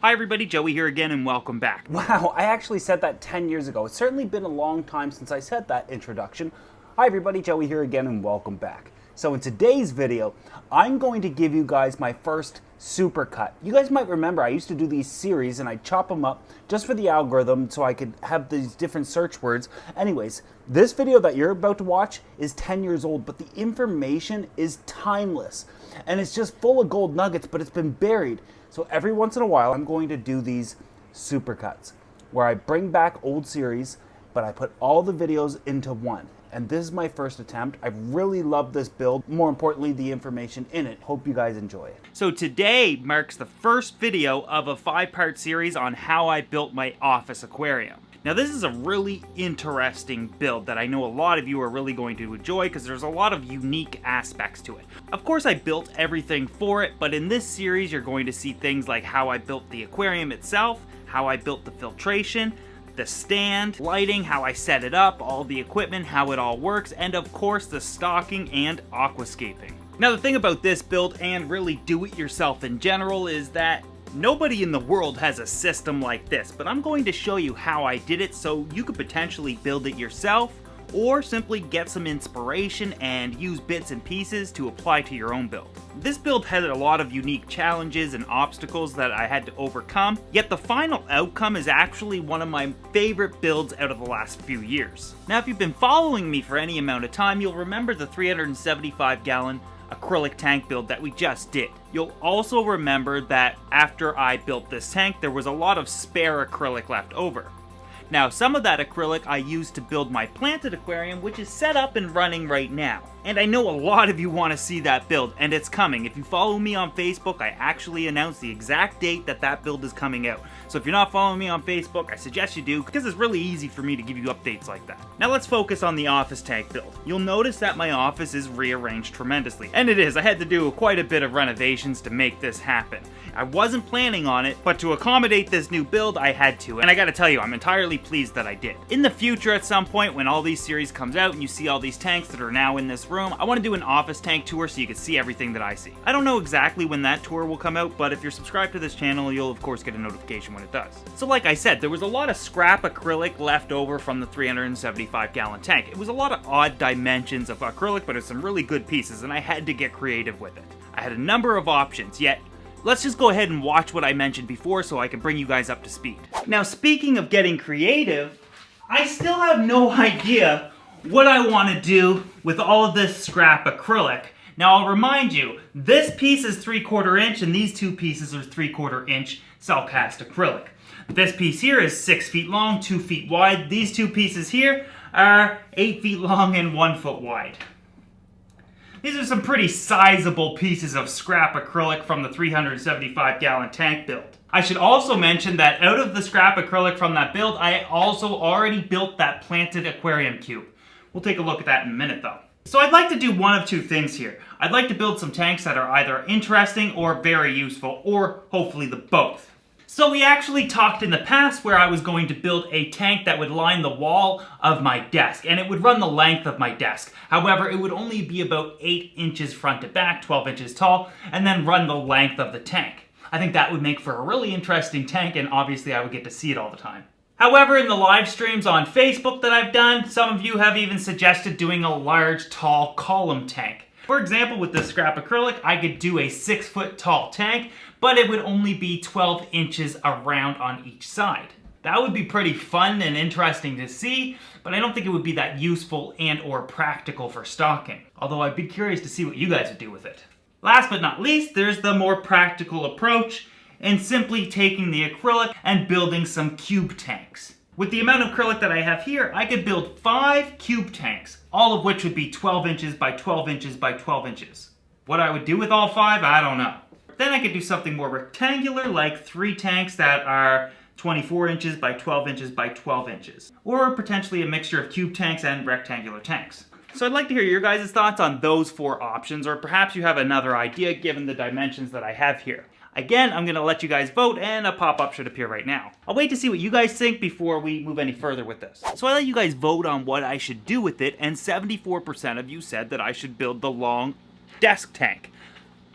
Hi everybody, Joey here again and welcome back. Wow, I actually said that 10 years ago. It's certainly been a long time since I said that introduction. Hi everybody, Joey here again and welcome back. So in today's video, I'm going to give you guys my first supercut. You guys might remember I used to do these series and I'd chop them up just for the algorithm so I could have these different search words. Anyways, this video that you're about to watch is 10 years old, but the information is timeless. And it's just full of gold nuggets, but it's been buried. So every once in a while, I'm going to do these supercuts where I bring back old series, but I put all the videos into one. And this is my first attempt. I really love this build. More importantly, the information in it. Hope you guys enjoy it. So today marks the first video of a 5-part series on how I built my office aquarium. Now this is a really interesting build that I know a lot of you are really going to enjoy because there's a lot of unique aspects to it. Of course I built everything for it, but in this series you're going to see things like how I built the aquarium itself, how I built the filtration, the stand, lighting, how I set it up, all the equipment, how it all works, and of course the stocking and aquascaping. Now the thing about this build and really do-it-yourself in general is that nobody in the world has a system like this, but I'm going to show you how I did it so you could potentially build it yourself or simply get some inspiration and use bits and pieces to apply to your own build. This build had a lot of unique challenges and obstacles that I had to overcome, yet the final outcome is actually one of my favorite builds out of the last few years. Now if you've been following me for any amount of time, you'll remember the 375-gallon acrylic tank build that we just did. You'll also remember that after I built this tank, there was a lot of spare acrylic left over. Now, some of that acrylic I used to build my planted aquarium, which is set up and running right now. And I know a lot of you want to see that build, and it's coming. If you follow me on Facebook, I actually announced the exact date that that build is coming out. So if you're not following me on Facebook, I suggest you do, because it's really easy for me to give you updates like that. Now let's focus on the office tank build. You'll notice that my office is rearranged tremendously. And it is. I had to do quite a bit of renovations to make this happen. I wasn't planning on it, but to accommodate this new build, I had to. And I gotta tell you, I'm entirely pleased that I did. In the future, at some point, when all these series comes out and you see all these tanks that are now in this room, I want to do an office tank tour so you can see everything that I see. I don't know exactly when that tour will come out, but if you're subscribed to this channel, you'll of course get a notification when it does. So like I said, there was a lot of scrap acrylic left over from the 375-gallon tank. It was a lot of odd dimensions of acrylic, but it's some really good pieces, and I had to get creative with it. I had a number of options, yet let's just go ahead and watch what I mentioned before so I can bring you guys up to speed. Now, speaking of getting creative, I still have no idea what I want to do with all of this scrap acrylic. Now, I'll remind you, this piece is 3/4 inch and these two pieces are 3/4 inch cell cast acrylic. This piece here is 6 feet long, 2 feet wide. These two pieces here are 8 feet long and 1 foot wide. These are some pretty sizable pieces of scrap acrylic from the 375-gallon tank build. I should also mention that out of the scrap acrylic from that build, I also already built that planted aquarium cube. We'll take a look at that in a minute though. So I'd like to do one of two things here. I'd like to build some tanks that are either interesting or very useful, or hopefully the both. So we actually talked in the past where I was going to build a tank that would line the wall of my desk, and it would run the length of my desk. However, it would only be about 8 inches front to back, 12 inches tall, and then run the length of the tank. I think that would make for a really interesting tank, and obviously I would get to see it all the time. However, in the live streams on Facebook that I've done, some of you have even suggested doing a large, tall column tank. For example, with this scrap acrylic, I could do a 6-foot tall tank, but it would only be 12 inches around on each side. That would be pretty fun and interesting to see, but I don't think it would be that useful and or practical for stocking. Although I'd be curious to see what you guys would do with it. Last but not least, there's the more practical approach in simply taking the acrylic and building some cube tanks. With the amount of acrylic that I have here, I could build 5 cube tanks, all of which would be 12 inches by 12 inches by 12 inches. What I would do with all 5, I don't know. Then I could do something more rectangular, like 3 tanks that are 24 inches by 12 inches by 12 inches. Or potentially a mixture of cube tanks and rectangular tanks. So I'd like to hear your guys' thoughts on those 4 options, or perhaps you have another idea given the dimensions that I have here. Again, I'm going to let you guys vote, and a pop-up should appear right now. I'll wait to see what you guys think before we move any further with this. So I let you guys vote on what I should do with it, and 74% of you said that I should build the long desk tank.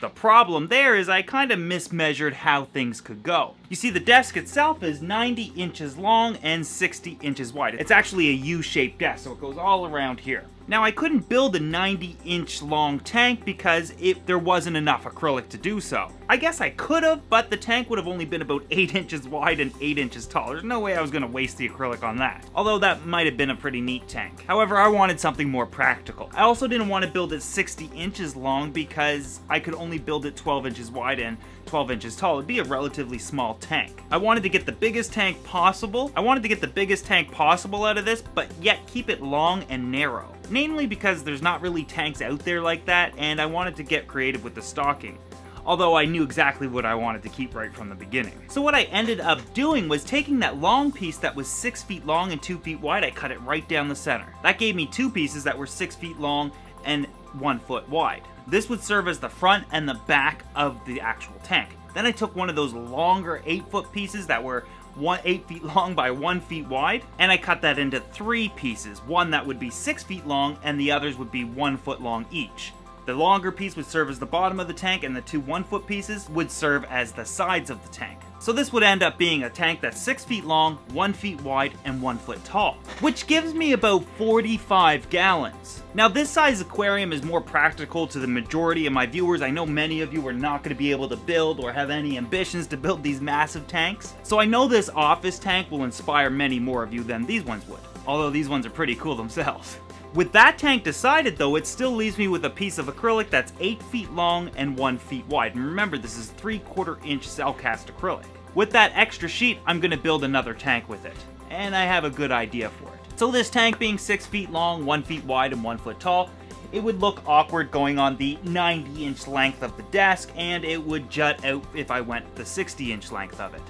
The problem there is I kind of mismeasured how things could go. You see, the desk itself is 90 inches long and 60 inches wide. It's actually a U-shaped desk, so it goes all around here. Now, I couldn't build a 90-inch long tank because there wasn't enough acrylic to do so. I guess I could have, but the tank would have only been about 8 inches wide and 8 inches tall. There's no way I was going to waste the acrylic on that. Although that might have been a pretty neat tank. However, I wanted something more practical. I also didn't want to build it 60 inches long because I could only build it 12 inches wide and 12 inches tall. It'd be a relatively small tank. I wanted to get the biggest tank possible. out of this, but yet keep it long and narrow. Namely because there's not really tanks out there like that, and I wanted to get creative with the stocking. Although I knew exactly what I wanted to keep right from the beginning. So what I ended up doing was taking that long piece that was 6 feet long and 2 feet wide, I cut it right down the center. That gave me 2 pieces that were 6 feet long and 1 foot wide. This would serve as the front and the back of the actual tank. Then I took one of those longer 8-foot pieces that were 8 feet long by 1 feet wide, and I cut that into 3 pieces. One that would be 6 feet long, and the others would be 1 foot long each. The longer piece would serve as the bottom of the tank, and the 2 1-foot pieces would serve as the sides of the tank. So this would end up being a tank that's 6 feet long, 1 feet wide, and 1 foot tall, which gives me about 45 gallons. Now this size aquarium is more practical to the majority of my viewers. I know many of you are not going to be able to build or have any ambitions to build these massive tanks. So I know this office tank will inspire many more of you than these ones would, although these ones are pretty cool themselves. With that tank decided though, it still leaves me with a piece of acrylic that's 8 feet long and 1 feet wide. And remember, this is 3/4 inch cell cast acrylic. With that extra sheet, I'm going to build another tank with it. And I have a good idea for it. So this tank being 6 feet long, 1 feet wide, and 1 foot tall, it would look awkward going on the 90-inch length of the desk, and it would jut out if I went the 60-inch length of it.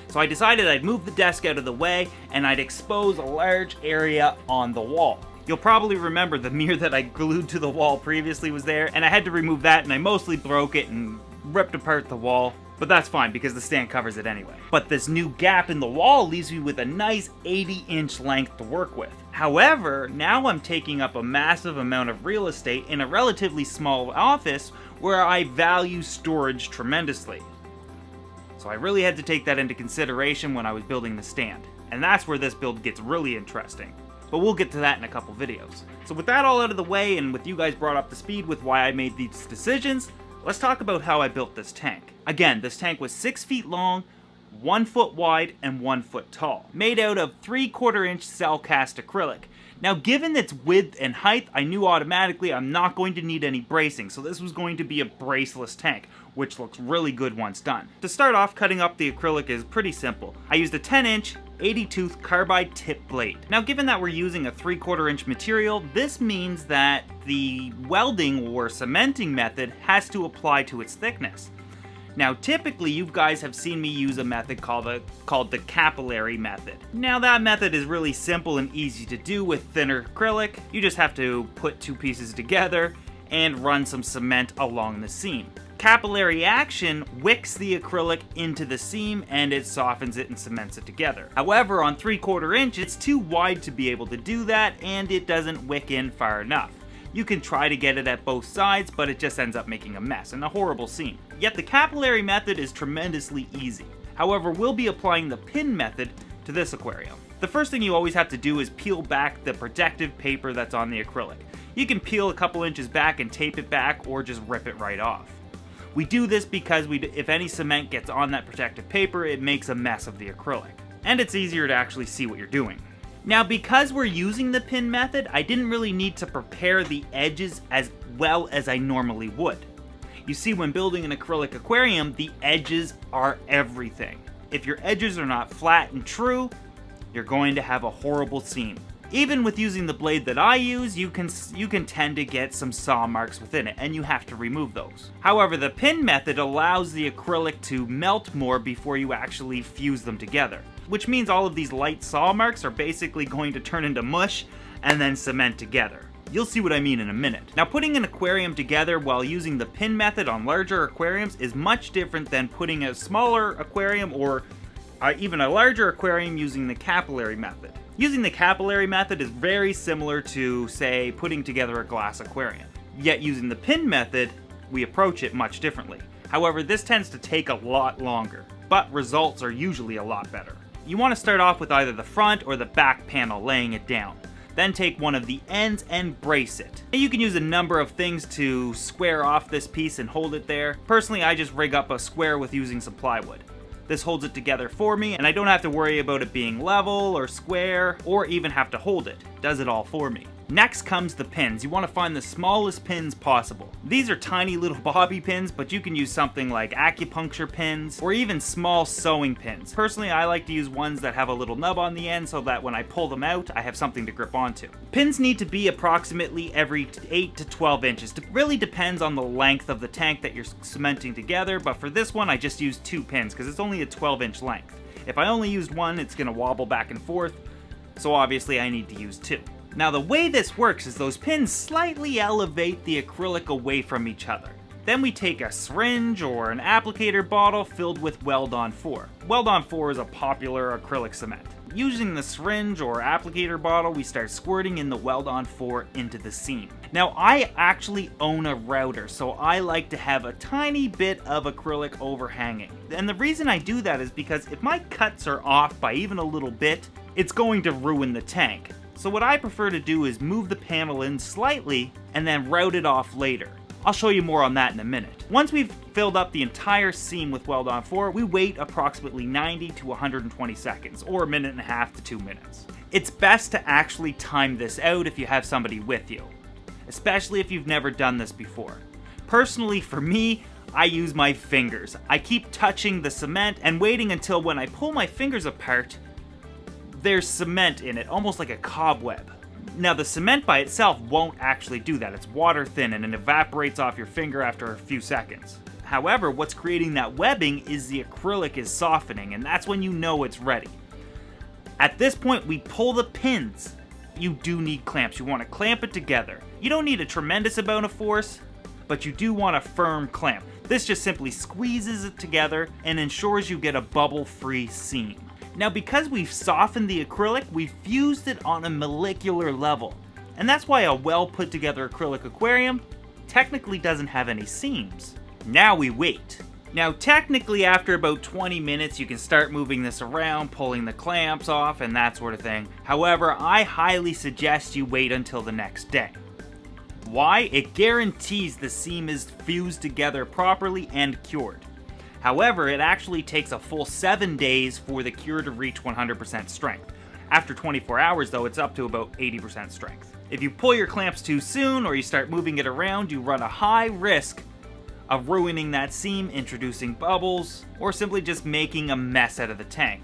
So I decided I'd move the desk out of the way, and I'd expose a large area on the wall. You'll probably remember the mirror that I glued to the wall previously was there, and I had to remove that, and I mostly broke it and ripped apart the wall. But that's fine because the stand covers it anyway. But this new gap in the wall leaves me with a nice 80-inch length to work with. However, now I'm taking up a massive amount of real estate in a relatively small office where I value storage tremendously. So I really had to take that into consideration when I was building the stand. And that's where this build gets really interesting. But we'll get to that in a couple videos. So with that all out of the way, and with you guys brought up to speed with why I made these decisions, let's talk about how I built this tank. Again, this tank was 6 feet long, 1 foot wide, and 1 foot tall. Made out of 3/4 inch cell cast acrylic. Now given its width and height, I knew automatically I'm not going to need any bracing, so this was going to be a braceless tank, which looks really good once done. To start off, cutting up the acrylic is pretty simple. I used a 10-inch 80-tooth carbide tip blade. Now given that we're using a 3/4 inch material, this means that the welding or cementing method has to apply to its thickness. Now typically you guys have seen me use a method called the capillary method. Now that method is really simple and easy to do with thinner acrylic. You just have to put 2 pieces together and run some cement along the seam. Capillary action wicks the acrylic into the seam and it softens it and cements it together. However, on 3/4 inch, it's too wide to be able to do that and it doesn't wick in far enough. You can try to get it at both sides, but it just ends up making a mess and a horrible seam. Yet the capillary method is tremendously easy. However, we'll be applying the pin method to this aquarium. The first thing you always have to do is peel back the protective paper that's on the acrylic. You can peel a couple inches back and tape it back or just rip it right off. We do this because if any cement gets on that protective paper, it makes a mess of the acrylic. And it's easier to actually see what you're doing. Now, because we're using the pin method, I didn't really need to prepare the edges as well as I normally would. You see, when building an acrylic aquarium, the edges are everything. If your edges are not flat and true, you're going to have a horrible seam. Even with using the blade that I use, you can tend to get some saw marks within it, and you have to remove those. However, the pin method allows the acrylic to melt more before you actually fuse them together, which means all of these light saw marks are basically going to turn into mush and then cement together. You'll see what I mean in a minute. Now, putting an aquarium together while using the pin method on larger aquariums is much different than putting a smaller aquarium or even a larger aquarium using the capillary method. Using the capillary method is very similar to, say, putting together a glass aquarium. Yet using the pin method we approach it much differently. However, this tends to take a lot longer, but results are usually a lot better. You want to start off with either the front or the back panel, laying it down. Then take one of the ends and brace it. You can use a number of things to square off this piece and hold it there. Personally, I just rig up a square with using some plywood. This holds it together for me, and I don't have to worry about it being level or square, or even have to hold it. It does it all for me. Next comes the pins. You want to find the smallest pins possible. These are tiny little bobby pins, but you can use something like acupuncture pins, or even small sewing pins. Personally, I like to use ones that have a little nub on the end so that when I pull them out, I have something to grip onto. Pins need to be approximately every 8 to 12 inches. It really depends on the length of the tank that you're cementing together, but for this one, I just used 2 pins because it's only a 12-inch length. If I only used one, it's going to wobble back and forth, so obviously I need to use 2. Now the way this works is those pins slightly elevate the acrylic away from each other. Then we take a syringe or an applicator bottle filled with Weldon 4. Weldon 4 is a popular acrylic cement. Using the syringe or applicator bottle, we start squirting in the Weldon 4 into the seam. Now I actually own a router, so I like to have a tiny bit of acrylic overhanging. And the reason I do that is because if my cuts are off by even a little bit, it's going to ruin the tank. So what I prefer to do is move the panel in slightly and then route it off later. I'll show you more on that in a minute. Once we've filled up the entire seam with Weldon 4, we wait approximately 90 to 120 seconds, or 1.5 to 2 minutes. It's best to actually time this out if you have somebody with you, especially if you've never done this before. Personally, for me, I use my fingers. I keep touching the cement and waiting until when I pull my fingers apart, there's cement in it, almost like a cobweb. Now the cement by itself won't actually do that. It's water thin and it evaporates off your finger after a few seconds. However, what's creating that webbing is the acrylic is softening, and that's when you know it's ready. At this point, we pull the pins. You do need clamps. You want to clamp it together. You don't need a tremendous amount of force, but you do want a firm clamp. This just simply squeezes it together and ensures you get a bubble-free seam. Now because we've softened the acrylic, we've fused it on a molecular level. And that's why a well put together acrylic aquarium technically doesn't have any seams. Now we wait. Now technically after about 20 minutes you can start moving this around, pulling the clamps off and that sort of thing. However, I highly suggest you wait until the next day. Why? It guarantees the seam is fused together properly and cured. However, it actually takes a full 7 days for the cure to reach 100% strength. After 24 hours though, it's up to about 80% strength. If you pull your clamps too soon or you start moving it around, you run a high risk of ruining that seam, introducing bubbles, or simply just making a mess out of the tank.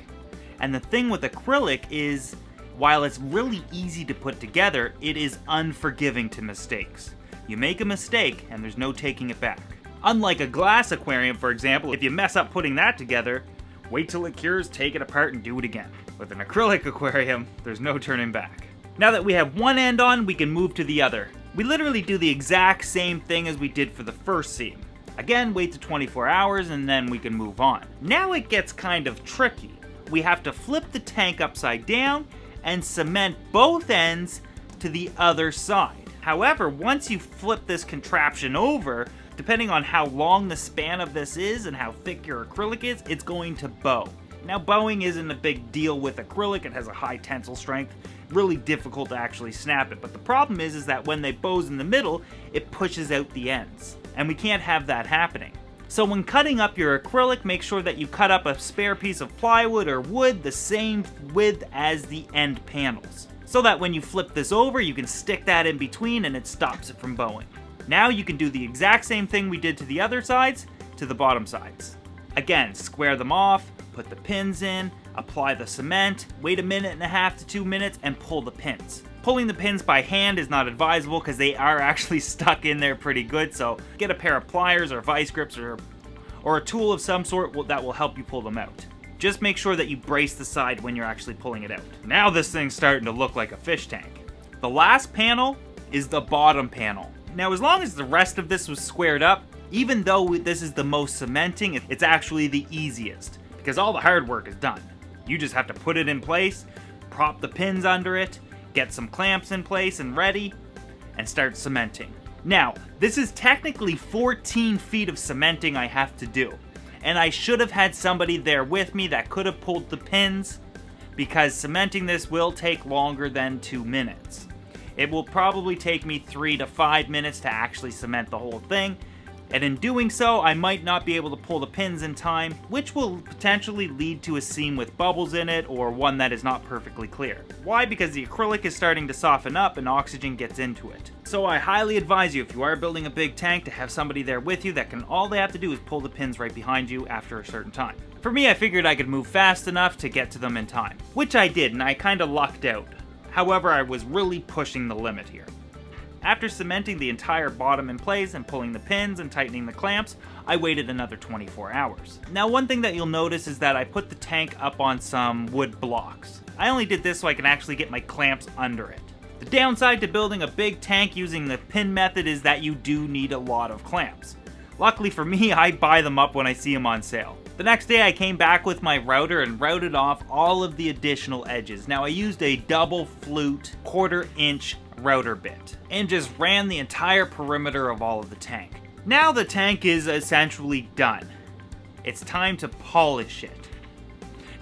And the thing with acrylic is, while it's really easy to put together, it is unforgiving to mistakes. You make a mistake and there's no taking it back. Unlike a glass aquarium, for example, if you mess up putting that together, wait till it cures, take it apart, and do it again. With an acrylic aquarium, there's no turning back. Now that we have one end on, we can move to the other. We literally do the exact same thing as we did for the first seam. Again, wait to 24 hours, and then we can move on. Now it gets kind of tricky. We have to flip the tank upside down and cement both ends to the other side. However, once you flip this contraption over, depending on how long the span of this is and how thick your acrylic is, it's going to bow. Now bowing isn't a big deal with acrylic, it has a high tensile strength, really difficult to actually snap it, but the problem is that when they bows in the middle, it pushes out the ends, and we can't have that happening. So when cutting up your acrylic, make sure that you cut up a spare piece of plywood or wood the same width as the end panels, so that when you flip this over, you can stick that in between and it stops it from bowing. Now you can do the exact same thing we did to the other sides, to the bottom sides. Again, square them off, put the pins in, apply the cement, wait 1.5 to 2 minutes, and pull the pins. Pulling the pins by hand is not advisable because they are actually stuck in there pretty good, so get a pair of pliers or vice grips or a tool of some sort that will help you pull them out. Just make sure that you brace the side when you're actually pulling it out. Now this thing's starting to look like a fish tank. The last panel is the bottom panel. Now, as long as the rest of this was squared up, even though this is the most cementing, it's actually the easiest because all the hard work is done. You just have to put it in place, prop the pins under it, get some clamps in place and ready, and start cementing. Now, this is technically 14 feet of cementing I have to do, and I should have had somebody there with me that could have pulled the pins, because cementing this will take longer than 2 minutes. It will probably take me 3 to 5 minutes to actually cement the whole thing, and in doing so, I might not be able to pull the pins in time, which will potentially lead to a seam with bubbles in it or one that is not perfectly clear. Why? Because the acrylic is starting to soften up and oxygen gets into it. So I highly advise you, if you are building a big tank, to have somebody there with you that all they have to do is pull the pins right behind you after a certain time. For me, I figured I could move fast enough to get to them in time, which I did, and I kind of lucked out. However, I was really pushing the limit here. After cementing the entire bottom in place and pulling the pins and tightening the clamps, I waited another 24 hours. Now, one thing that you'll notice is that I put the tank up on some wood blocks. I only did this so I can actually get my clamps under it. The downside to building a big tank using the pin method is that you do need a lot of clamps. Luckily for me, I buy them up when I see them on sale. The next day I came back with my router and routed off all of the additional edges. Now I used a double flute 1/4 inch router bit and just ran the entire perimeter of all of the tank. Now the tank is essentially done. It's time to polish it.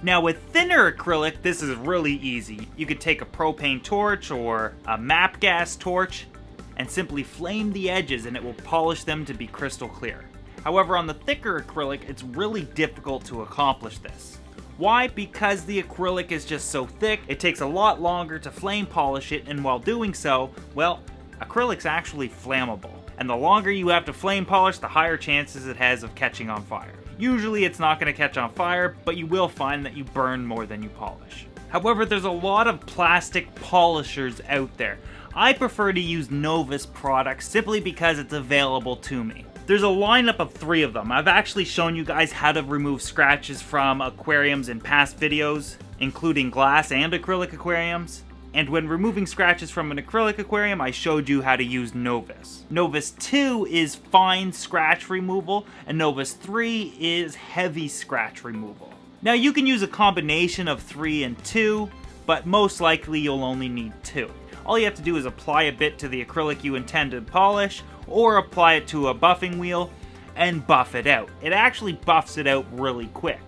Now with thinner acrylic, this is really easy. You could take a propane torch or a MAP gas torch and simply flame the edges and it will polish them to be crystal clear. However, on the thicker acrylic, it's really difficult to accomplish this. Why? Because the acrylic is just so thick, it takes a lot longer to flame polish it, and while doing so, well, acrylic's actually flammable. And the longer you have to flame polish, the higher chances it has of catching on fire. Usually it's not going to catch on fire, but you will find that you burn more than you polish. However, there's a lot of plastic polishers out there. I prefer to use Novus products simply because it's available to me. There's a lineup of 3 of them. I've actually shown you guys how to remove scratches from aquariums in past videos, including glass and acrylic aquariums. And when removing scratches from an acrylic aquarium, I showed you how to use Novus. Novus 2 is fine scratch removal, and Novus 3 is heavy scratch removal. Now you can use a combination of 3 and 2, but most likely you'll only need 2. All you have to do is apply a bit to the acrylic you intend to polish, or apply it to a buffing wheel and buff it out. It actually buffs it out really quick.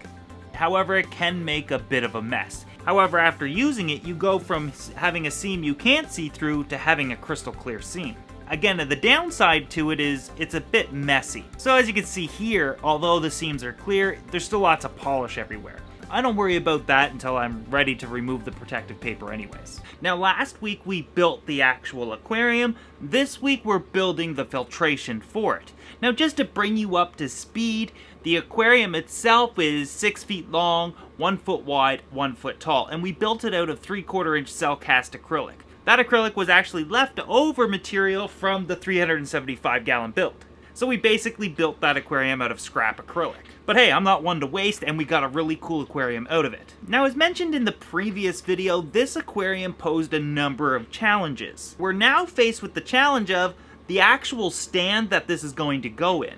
However, it can make a bit of a mess. However, after using it, you go from having a seam you can't see through to having a crystal clear seam. Again, the downside to it is it's a bit messy. So as you can see here, although the seams are clear, there's still lots of polish everywhere. I don't worry about that until I'm ready to remove the protective paper anyways. Now last week we built the actual aquarium. This week we're building the filtration for it. Now just to bring you up to speed, the aquarium itself is 6 feet long, 1 foot wide, 1 foot tall, and we built it out of 3/4 inch cell cast acrylic. That acrylic was actually leftover material from the 375 gallon build. So we basically built that aquarium out of scrap acrylic. But hey, I'm not one to waste, and we got a really cool aquarium out of it. Now, as mentioned in the previous video, this aquarium posed a number of challenges. We're now faced with the challenge of the actual stand that this is going to go in.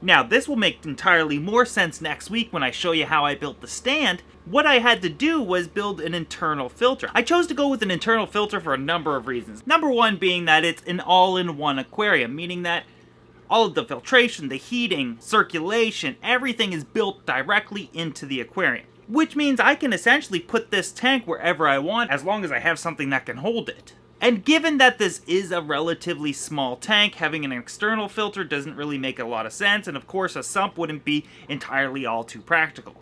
Now, this will make entirely more sense next week when I show you how I built the stand. What I had to do was build an internal filter. I chose to go with an internal filter for a number of reasons. Number one being that it's an all-in-one aquarium, meaning that all of the filtration, the heating, circulation, everything is built directly into the aquarium. Which means I can essentially put this tank wherever I want as long as I have something that can hold it. And given that this is a relatively small tank, having an external filter doesn't really make a lot of sense, and of course a sump wouldn't be entirely all too practical.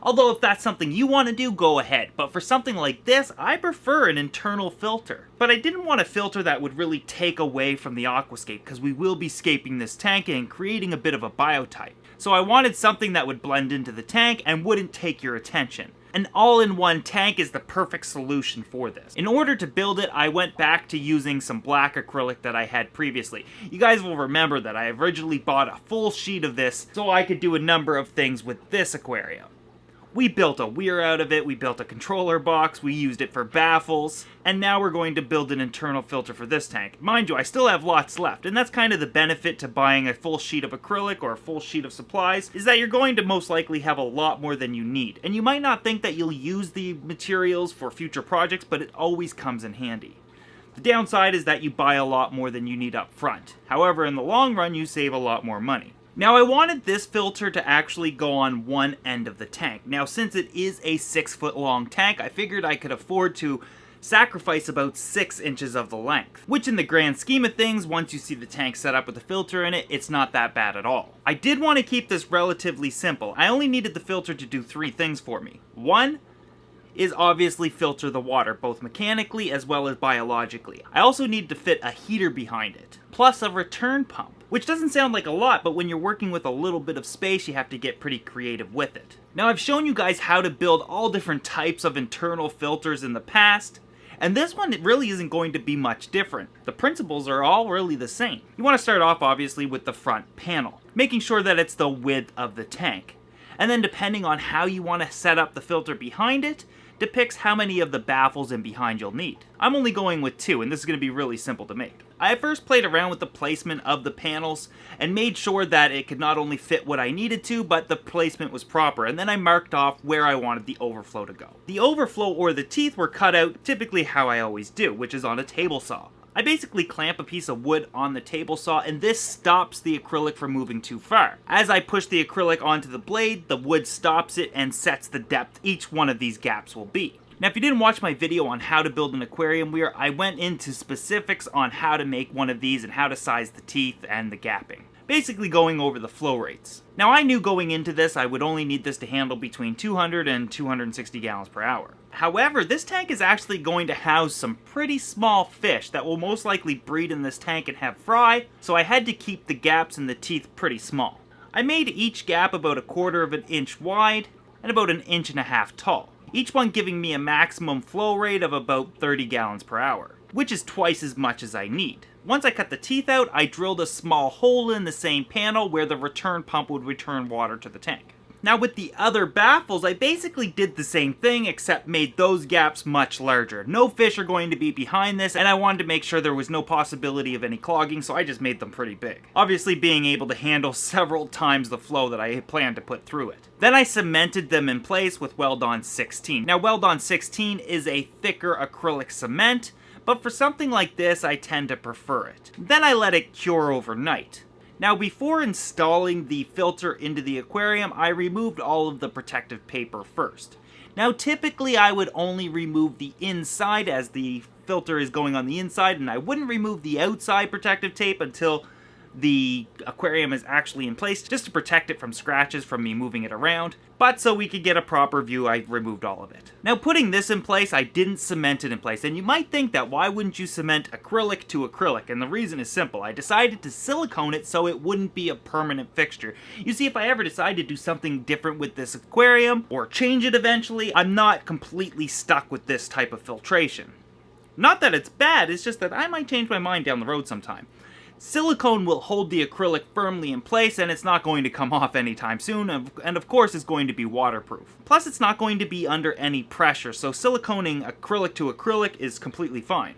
Although if that's something you want to do, go ahead. But for something like this, I prefer an internal filter. But I didn't want a filter that would really take away from the aquascape, because we will be scaping this tank and creating a bit of a biotype. So I wanted something that would blend into the tank and wouldn't take your attention. An all-in-one tank is the perfect solution for this. In order to build it, I went back to using some black acrylic that I had previously. You guys will remember that I originally bought a full sheet of this so I could do a number of things with this aquarium. We built a weir out of it, we built a controller box, we used it for baffles, and now we're going to build an internal filter for this tank. Mind you, I still have lots left, and that's kind of the benefit to buying a full sheet of acrylic or a full sheet of supplies, is that you're going to most likely have a lot more than you need. And you might not think that you'll use the materials for future projects, but it always comes in handy. The downside is that you buy a lot more than you need up front. However, in the long run, you save a lot more money. Now, I wanted this filter to actually go on one end of the tank. Now, since it is a 6-foot long tank, I figured I could afford to sacrifice about 6 inches of the length, which in the grand scheme of things, once you see the tank set up with the filter in it, it's not that bad at all. I did want to keep this relatively simple. I only needed the filter to do 3 things for me. One is obviously filter the water, both mechanically as well as biologically. I also needed to fit a heater behind it, plus a return pump, which doesn't sound like a lot, but when you're working with a little bit of space, you have to get pretty creative with it. Now, I've shown you guys how to build all different types of internal filters in the past, and this one really isn't going to be much different. The principles are all really the same. You want to start off obviously with the front panel, making sure that it's the width of the tank. And then depending on how you want to set up the filter behind it, depicts how many of the baffles in behind you'll need. I'm only going with 2, and this is going to be really simple to make. I first played around with the placement of the panels and made sure that it could not only fit what I needed to, but the placement was proper, and then I marked off where I wanted the overflow to go. The overflow or the teeth were cut out typically how I always do, which is on a table saw. I basically clamp a piece of wood on the table saw, and this stops the acrylic from moving too far. As I push the acrylic onto the blade, the wood stops it and sets the depth each one of these gaps will be. Now, if you didn't watch my video on how to build an aquarium where I went into specifics on how to make one of these and how to size the teeth and the gapping, basically going over the flow rates. Now, I knew going into this I would only need this to handle between 200 and 260 gallons per hour. However, this tank is actually going to house some pretty small fish that will most likely breed in this tank and have fry, so I had to keep the gaps in the teeth pretty small. I made each gap about 1/4 of an inch wide and about 1.5 inches tall, each one giving me a maximum flow rate of about 30 gallons per hour, which is twice as much as I need. Once I cut the teeth out, I drilled a small hole in the same panel where the return pump would return water to the tank. Now, with the other baffles, I basically did the same thing except made those gaps much larger. No fish are going to be behind this, and I wanted to make sure there was no possibility of any clogging, so I just made them pretty big. Obviously being able to handle several times the flow that I had planned to put through it. Then I cemented them in place with Weldon 16. Now, Weldon 16 is a thicker acrylic cement, but for something like this, I tend to prefer it. Then I let it cure overnight. Now, before installing the filter into the aquarium, I removed all of the protective paper first. Now, typically I would only remove the inside as the filter is going on the inside, and I wouldn't remove the outside protective tape until the aquarium is actually in place, just to protect it from scratches from me moving it around. But so we could get a proper view, I removed all of it. Now, putting this in place, I didn't cement it in place, and you might think that why wouldn't you cement acrylic to acrylic? And the reason is simple. I decided to silicone it so it wouldn't be a permanent fixture. You see, if I ever decide to do something different with this aquarium, or change it eventually, I'm not completely stuck with this type of filtration. Not that it's bad, it's just that I might change my mind down the road sometime. Silicone will hold the acrylic firmly in place, and it's not going to come off anytime soon, and of course it's going to be waterproof. Plus, it's not going to be under any pressure, so siliconing acrylic to acrylic is completely fine.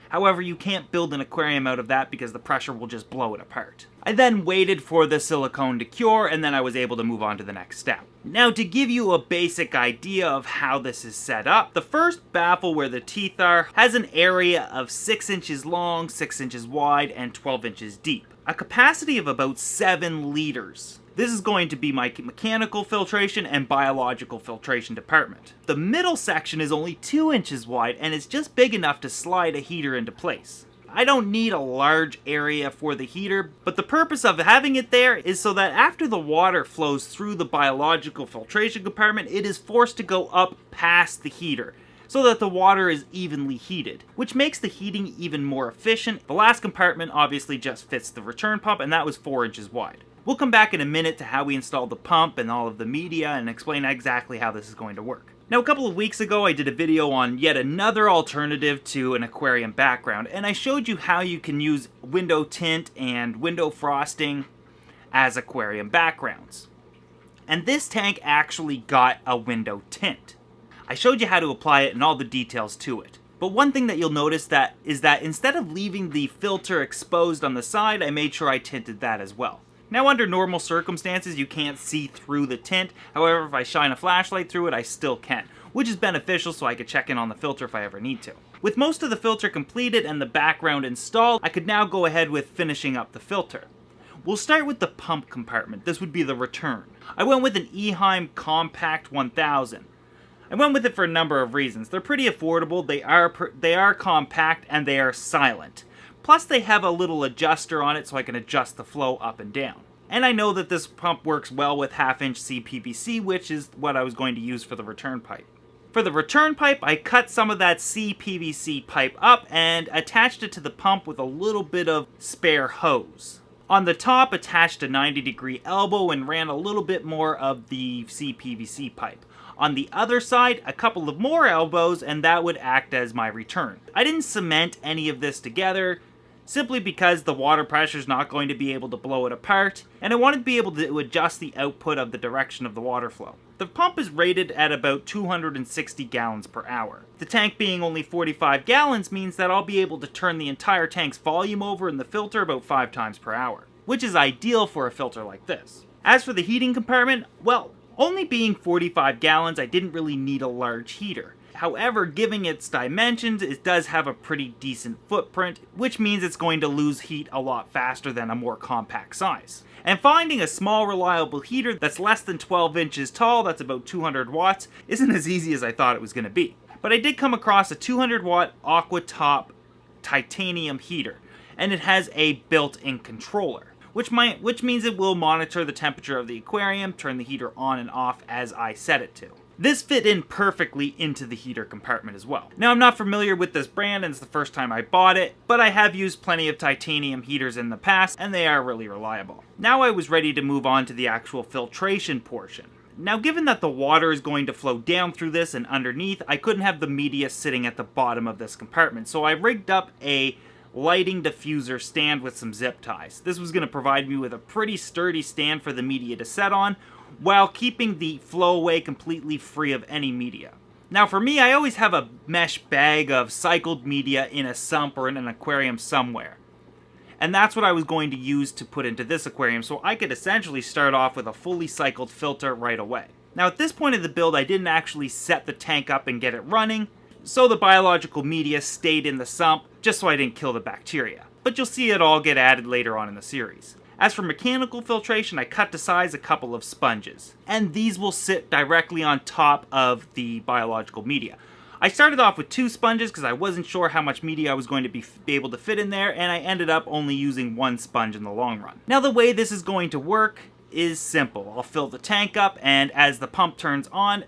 However, you can't build an aquarium out of that because the pressure will just blow it apart. I then waited for the silicone to cure, and then I was able to move on to the next step. Now, to give you a basic idea of how this is set up, the first baffle where the teeth are has an area of 6 inches long, 6 inches wide, and 12 inches deep. A capacity of about 7 liters. This is going to be my mechanical filtration and biological filtration department. The middle section is only 2 inches wide, and it's just big enough to slide a heater into place. I don't need a large area for the heater, but the purpose of having it there is so that after the water flows through the biological filtration compartment, it is forced to go up past the heater, so that the water is evenly heated, which makes the heating even more efficient. The last compartment obviously just fits the return pump, and that was 4 inches wide. We'll come back in a minute to how we installed the pump and all of the media and explain exactly how this is going to work. Now, a couple of weeks ago, I did a video on yet another alternative to an aquarium background, and I showed you how you can use window tint and window frosting as aquarium backgrounds. And this tank actually got a window tint. I showed you how to apply it and all the details to it. But one thing that you'll notice is that instead of leaving the filter exposed on the side, I made sure I tinted that as well. Now, under normal circumstances, you can't see through the tint. However, if I shine a flashlight through it, I still can. which is beneficial so I could check in on the filter if I ever need to. With most of the filter completed and the background installed, I could now go ahead with finishing up the filter. We'll start with the pump compartment. This would be the return. I went with an Eheim Compact 1000. I went with it for a number of reasons. They're pretty affordable, they are compact, and they are silent. Plus they have a little adjuster on it so I can adjust the flow up and down. And I know that this pump works well with 1/2-inch CPVC, which is what I was going to use for the return pipe. For the return pipe, I cut some of that CPVC pipe up and attached it to the pump with a little bit of spare hose. On the top, attached a 90-degree elbow and ran a little bit more of the CPVC pipe. On the other side, a couple of more elbows, and that would act as my return. I didn't cement any of this together, simply because the water pressure is not going to be able to blow it apart, and I wanted to be able to adjust the output of the direction of the water flow. The pump is rated at about 260 gallons per hour. The tank being only 45 gallons means that I'll be able to turn the entire tank's volume over in the filter about 5 times per hour, which is ideal for a filter like this. As for the heating compartment, well, only being 45 gallons, I didn't really need a large heater. However, given its dimensions, it does have a pretty decent footprint, which means it's going to lose heat a lot faster than a more compact size. And finding a small, reliable heater that's less than 12 inches tall, that's about 200 watts, isn't as easy as I thought it was going to be. But I did come across a 200 watt Aqua Top titanium heater, and it has a built-in controller, which means it will monitor the temperature of the aquarium, turn the heater on and off as I set it to. This fit in perfectly into the heater compartment as well. Now, I'm not familiar with this brand and it's the first time I bought it, but I have used plenty of titanium heaters in the past and they are really reliable. Now I was ready to move on to the actual filtration portion. Now, given that the water is going to flow down through this and underneath, I couldn't have the media sitting at the bottom of this compartment, so I rigged up a lighting diffuser stand with some zip ties. This was going to provide me with a pretty sturdy stand for the media to set on, while keeping the flowaway completely free of any media. Now for me, I always have a mesh bag of cycled media in a sump or in an aquarium somewhere. And that's what I was going to use to put into this aquarium, so I could essentially start off with a fully cycled filter right away. Now at this point of the build, I didn't actually set the tank up and get it running, so the biological media stayed in the sump, just so I didn't kill the bacteria. But you'll see it all get added later on in the series. As for mechanical filtration, I cut to size a couple of sponges, and these will sit directly on top of the biological media. I started off with 2 sponges because I wasn't sure how much media I was going to be able to fit in there, and I ended up only using 1 sponge in the long run. Now the way this is going to work is simple. I'll fill the tank up, and as the pump turns on,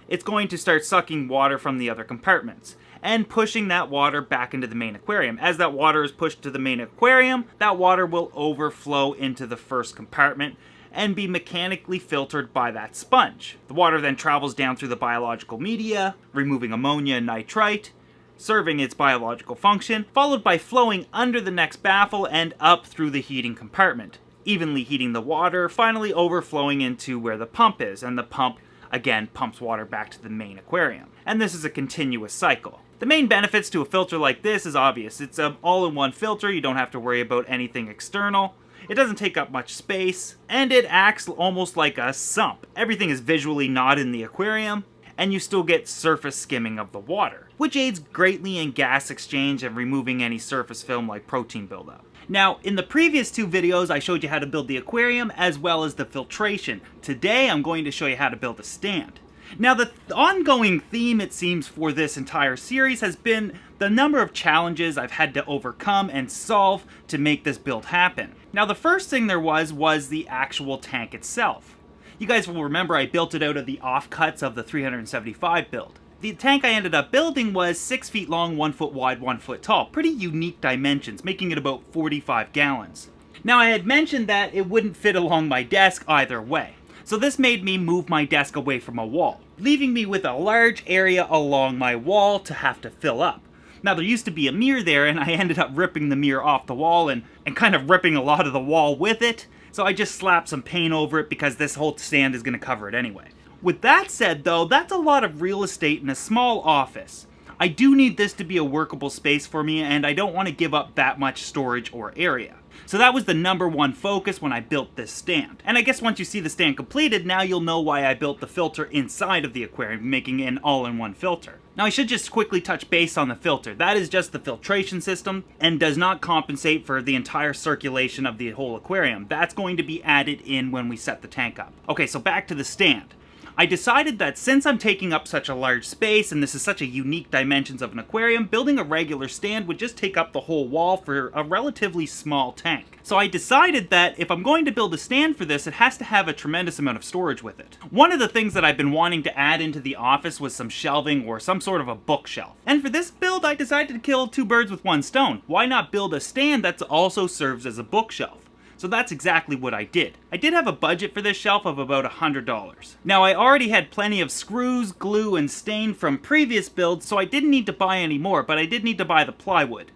it's going to start sucking water from the other compartments and pushing that water back into the main aquarium. As that water is pushed to the main aquarium, that water will overflow into the first compartment and be mechanically filtered by that sponge. The water then travels down through the biological media, removing ammonia and nitrite, serving its biological function, followed by flowing under the next baffle and up through the heating compartment, evenly heating the water, finally overflowing into where the pump is, and the pump again pumps water back to the main aquarium. And this is a continuous cycle. The main benefits to a filter like this is obvious. It's an all-in-one filter, you don't have to worry about anything external. It doesn't take up much space, and it acts almost like a sump. Everything is visually not in the aquarium, and you still get surface skimming of the water, which aids greatly in gas exchange and removing any surface film like protein buildup. Now, in the previous 2 videos, I showed you how to build the aquarium as well as the filtration. Today, I'm going to show you how to build a stand. Now, the ongoing theme, it seems, for this entire series has been the number of challenges I've had to overcome and solve to make this build happen. Now, the first thing there was the actual tank itself. You guys will remember I built it out of the offcuts of the 375 build. The tank I ended up building was 6 feet long, 1 foot wide, 1 foot tall. Pretty unique dimensions, making it about 45 gallons. Now, I had mentioned that it wouldn't fit along my desk either way. So this made me move my desk away from a wall, leaving me with a large area along my wall to have to fill up. Now, there used to be a mirror there, and I ended up ripping the mirror off the wall and kind of ripping a lot of the wall with it. So I just slapped some paint over it because this whole stand is going to cover it anyway. With that said, though, that's a lot of real estate in a small office. I do need this to be a workable space for me, and I don't want to give up that much storage or area. So that was the number one focus when I built this stand. And I guess once you see the stand completed, now you'll know why I built the filter inside of the aquarium, making it an all-in-one filter. Now I should just quickly touch base on the filter. That is just the filtration system and does not compensate for the entire circulation of the whole aquarium. That's going to be added in when we set the tank up. Okay, so back to the stand. I decided that since I'm taking up such a large space and this is such a unique dimensions of an aquarium, building a regular stand would just take up the whole wall for a relatively small tank. So I decided that if I'm going to build a stand for this, it has to have a tremendous amount of storage with it. One of the things that I've been wanting to add into the office was some shelving or some sort of a bookshelf. And for this build, I decided to kill two birds with one stone. Why not build a stand that also serves as a bookshelf? So that's exactly what I did. I did have a budget for this shelf of about $100. Now I already had plenty of screws, glue, and stain from previous builds, so I didn't need to buy any more, but I did need to buy the plywood.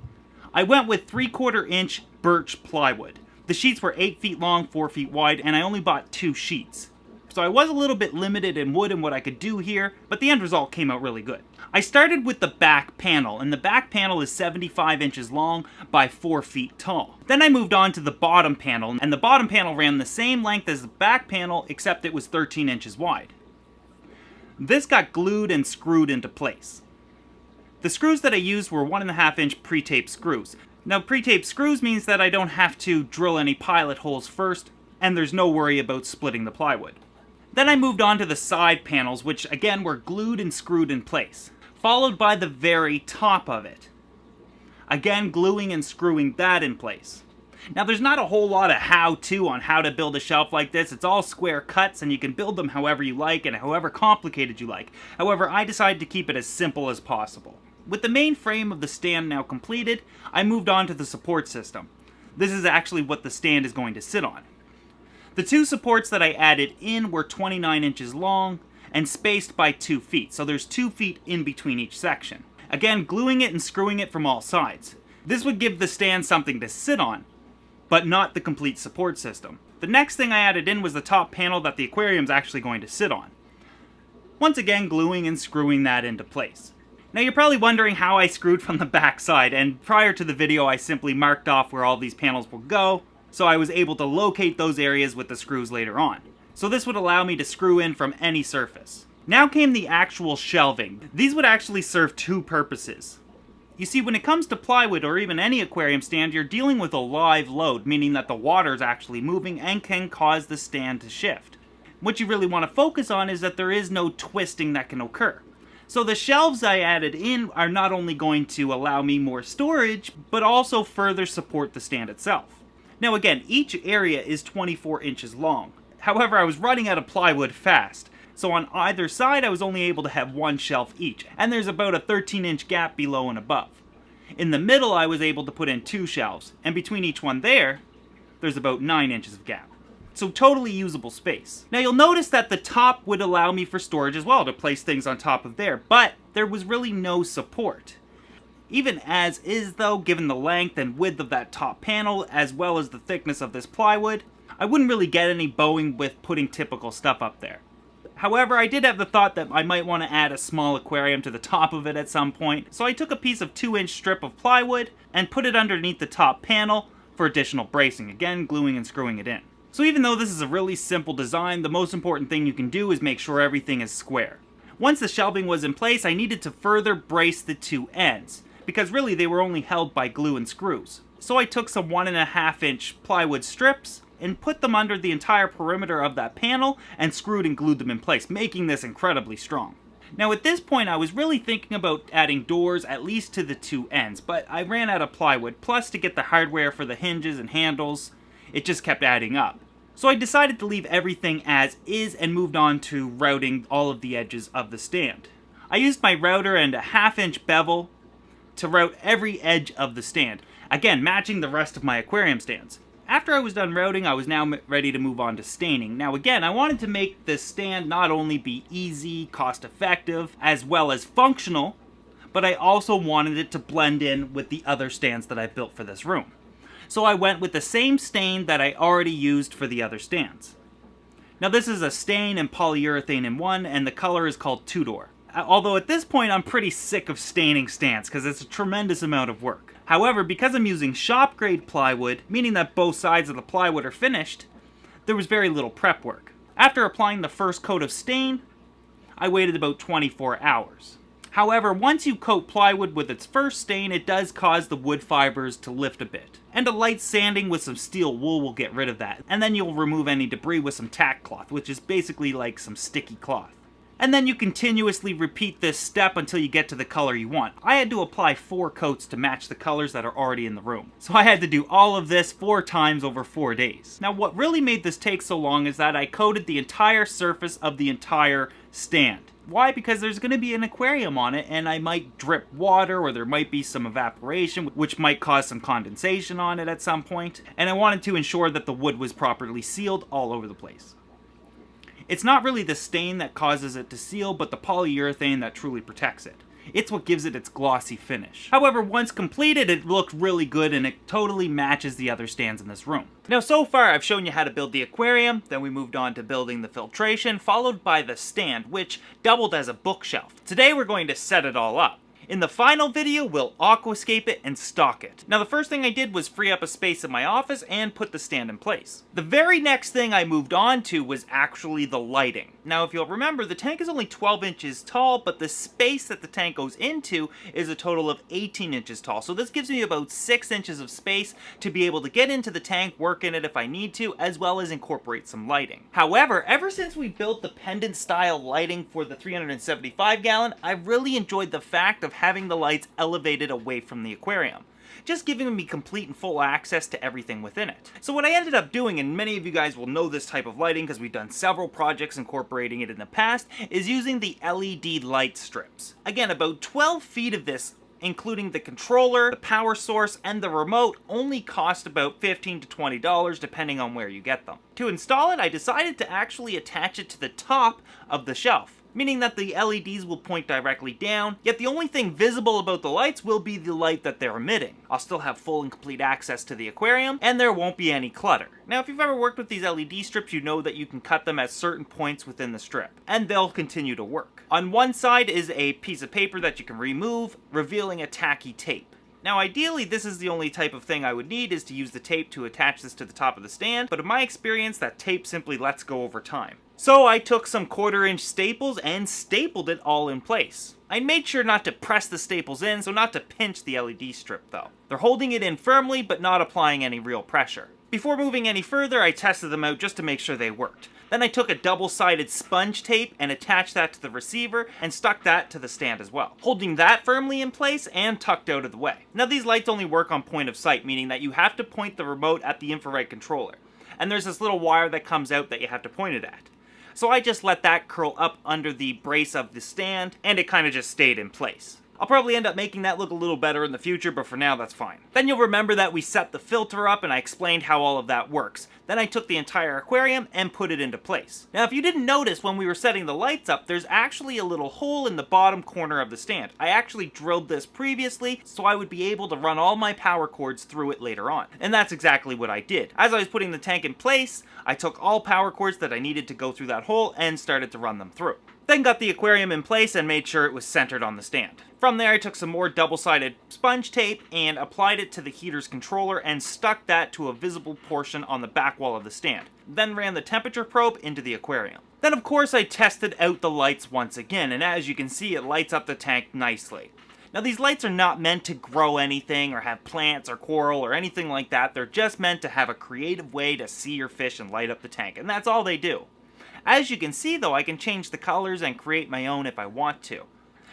I went with 3/4 inch birch plywood. The sheets were 8 feet long, 4 feet wide, and I only bought 2 sheets. So I was a little bit limited in wood and what I could do here, but the end result came out really good. I started with the back panel, and the back panel is 75 inches long by 4 feet tall. Then I moved on to the bottom panel, and the bottom panel ran the same length as the back panel, except it was 13 inches wide. This got glued and screwed into place. The screws that I used were 1.5 inch pre-tape screws. Now pre-tape screws means that I don't have to drill any pilot holes first, and there's no worry about splitting the plywood. Then I moved on to the side panels, which again were glued and screwed in place, followed by the very top of it. Again, gluing and screwing that in place. Now there's not a whole lot of how-to on how to build a shelf like this. It's all square cuts and you can build them however you like and however complicated you like. However, I decided to keep it as simple as possible. With the main frame of the stand now completed, I moved on to the support system. This is actually what the stand is going to sit on. The two supports that I added in were 29 inches long and spaced by 2 feet, so there's 2 feet in between each section. Again, gluing it and screwing it from all sides. This would give the stand something to sit on, but not the complete support system. The next thing I added in was the top panel that the aquarium's actually going to sit on. Once again, gluing and screwing that into place. Now you're probably wondering how I screwed from the back side, and prior to the video I simply marked off where all these panels will go, so I was able to locate those areas with the screws later on. So this would allow me to screw in from any surface. Now came the actual shelving. These would actually serve two purposes. You see, when it comes to plywood or even any aquarium stand, you're dealing with a live load, meaning that the water is actually moving and can cause the stand to shift. What you really want to focus on is that there is no twisting that can occur. So the shelves I added in are not only going to allow me more storage, but also further support the stand itself. Now again, each area is 24 inches long. However, I was running out of plywood fast, so on either side I was only able to have one shelf each, and there's about a 13-inch gap below and above. In the middle I was able to put in 2 shelves, and between each one there's about 9 inches of gap. So totally usable space. Now you'll notice that the top would allow me for storage as well, to place things on top of there, but there was really no support. Even as is though, given the length and width of that top panel, as well as the thickness of this plywood, I wouldn't really get any bowing with putting typical stuff up there. However, I did have the thought that I might want to add a small aquarium to the top of it at some point, so I took a piece of 2-inch strip of plywood and put it underneath the top panel for additional bracing, again gluing and screwing it in. So even though this is a really simple design, the most important thing you can do is make sure everything is square. Once the shelving was in place, I needed to further brace the two ends, because really they were only held by glue and screws. So I took some 1.5 inch plywood strips and put them under the entire perimeter of that panel and screwed and glued them in place, making this incredibly strong. Now at this point I was really thinking about adding doors at least to the two ends, but I ran out of plywood, plus to get the hardware for the hinges and handles, it just kept adding up. So I decided to leave everything as is and moved on to routing all of the edges of the stand. I used my router and a 1/2 inch bevel to route every edge of the stand, again matching the rest of my aquarium stands. After I was done routing, I was now ready to move on to staining. Now again, I wanted to make this stand not only be easy, cost-effective, as well as functional, but I also wanted it to blend in with the other stands that I built for this room. So I went with the same stain that I already used for the other stands. Now this is a stain and polyurethane in one, and the color is called Tudor. Although at this point I'm pretty sick of staining stands because it's a tremendous amount of work. However, because I'm using shop grade plywood, meaning that both sides of the plywood are finished, there was very little prep work. After applying the first coat of stain, I waited about 24 hours. However, once you coat plywood with its first stain, it does cause the wood fibers to lift a bit. And a light sanding with some steel wool will get rid of that. And then you'll remove any debris with some tack cloth, which is basically like some sticky cloth. And then you continuously repeat this step until you get to the color you want. I had to apply 4 coats to match the colors that are already in the room. So I had to do all of this 4 times over 4 days. Now what really made this take so long is that I coated the entire surface of the entire stand. Why? Because there's going to be an aquarium on it and I might drip water or there might be some evaporation which might cause some condensation on it at some point. And I wanted to ensure that the wood was properly sealed all over the place. It's not really the stain that causes it to seal, but the polyurethane that truly protects it. It's what gives it its glossy finish. However, once completed, it looked really good and it totally matches the other stands in this room. Now, so far, I've shown you how to build the aquarium, then we moved on to building the filtration, followed by the stand, which doubled as a bookshelf. Today, we're going to set it all up. In the final video, we'll aquascape it and stock it. Now the first thing I did was free up a space in my office and put the stand in place. The very next thing I moved on to was actually the lighting. Now if you'll remember, the tank is only 12 inches tall, but the space that the tank goes into is a total of 18 inches tall. So this gives me about 6 inches of space to be able to get into the tank, work in it if I need to, as well as incorporate some lighting. However, ever since we built the pendant style lighting for the 375 gallon, I've really enjoyed the fact of having the lights elevated away from the aquarium, just giving me complete and full access to everything within it. So what I ended up doing, and many of you guys will know this type of lighting because we've done several projects incorporating it in the past, is using the LED light strips. Again, about 12 feet of this, including the controller, the power source, and the remote, only cost about $15 to $20 depending on where you get them. To install it, I decided to actually attach it to the top of the shelf, meaning that the LEDs will point directly down, yet the only thing visible about the lights will be the light that they're emitting. I'll still have full and complete access to the aquarium, and there won't be any clutter. Now, if you've ever worked with these LED strips, you know that you can cut them at certain points within the strip, and they'll continue to work. On one side is a piece of paper that you can remove, revealing a tacky tape. Now ideally, this is the only type of thing I would need, is to use the tape to attach this to the top of the stand, but in my experience, that tape simply lets go over time. So I took some 1/4-inch staples and stapled it all in place. I made sure not to press the staples in, so not to pinch the LED strip though. They're holding it in firmly, but not applying any real pressure. Before moving any further, I tested them out just to make sure they worked. Then I took a double-sided sponge tape and attached that to the receiver and stuck that to the stand as well, holding that firmly in place and tucked out of the way. Now these lights only work on point of sight, meaning that you have to point the remote at the infrared controller. And there's this little wire that comes out that you have to point it at. So I just let that curl up under the brace of the stand, and it kind of just stayed in place. I'll probably end up making that look a little better in the future, but for now that's fine. Then you'll remember that we set the filter up and I explained how all of that works. Then I took the entire aquarium and put it into place. Now if you didn't notice when we were setting the lights up, there's actually a little hole in the bottom corner of the stand. I actually drilled this previously so I would be able to run all my power cords through it later on. And that's exactly what I did. As I was putting the tank in place, I took all power cords that I needed to go through that hole and started to run them through. Then got the aquarium in place and made sure it was centered on the stand. From there, I took some more double-sided sponge tape and applied it to the heater's controller and stuck that to a visible portion on the back wall of the stand. Then ran the temperature probe into the aquarium. Then of course I tested out the lights once again, and as you can see, it lights up the tank nicely. Now these lights are not meant to grow anything or have plants or coral or anything like that. They're just meant to have a creative way to see your fish and light up the tank, and that's all they do. As you can see though, I can change the colors and create my own if I want to.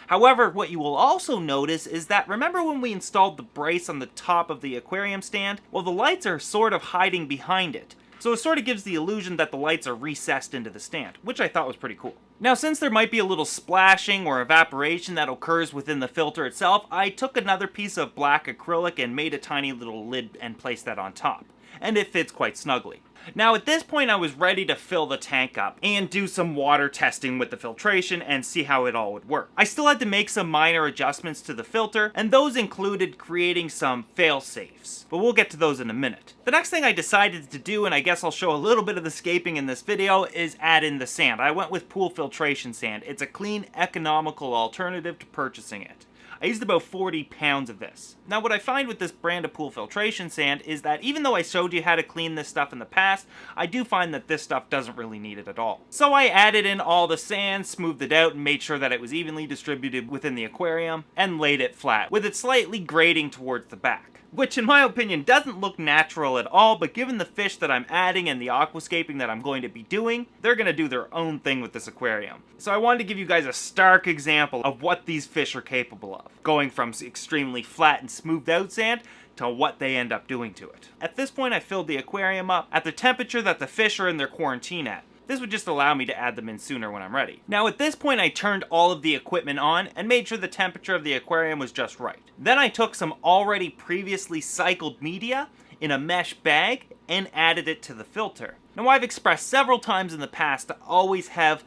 However, what you will also notice is that, remember when we installed the brace on the top of the aquarium stand? Well, the lights are sort of hiding behind it. So it sort of gives the illusion that the lights are recessed into the stand, which I thought was pretty cool. Now, since there might be a little splashing or evaporation that occurs within the filter itself, I took another piece of black acrylic and made a tiny little lid and placed that on top. And it fits quite snugly. Now at this point I was ready to fill the tank up and do some water testing with the filtration and see how it all would work. I still had to make some minor adjustments to the filter, and those included creating some fail-safes, but we'll get to those in a minute. The next thing I decided to do, and I guess I'll show a little bit of the scaping in this video, is add in the sand. I went with pool filtration sand. It's a clean, economical alternative to purchasing it. I used about 40 pounds of this. Now what I find with this brand of pool filtration sand is that even though I showed you how to clean this stuff in the past, I do find that this stuff doesn't really need it at all. So I added in all the sand, smoothed it out, and made sure that it was evenly distributed within the aquarium, and laid it flat, with it slightly grading towards the back. Which in my opinion doesn't look natural at all, but given the fish that I'm adding and the aquascaping that I'm going to be doing, they're going to do their own thing with this aquarium. So I wanted to give you guys a stark example of what these fish are capable of, going from extremely flat and smoothed out sand to what they end up doing to it. At this point I filled the aquarium up at the temperature that the fish are in their quarantine at. This would just allow me to add them in sooner when I'm ready. Now at this point I turned all of the equipment on and made sure the temperature of the aquarium was just right. Then I took some already previously cycled media in a mesh bag and added it to the filter. Now I've expressed several times in the past to always have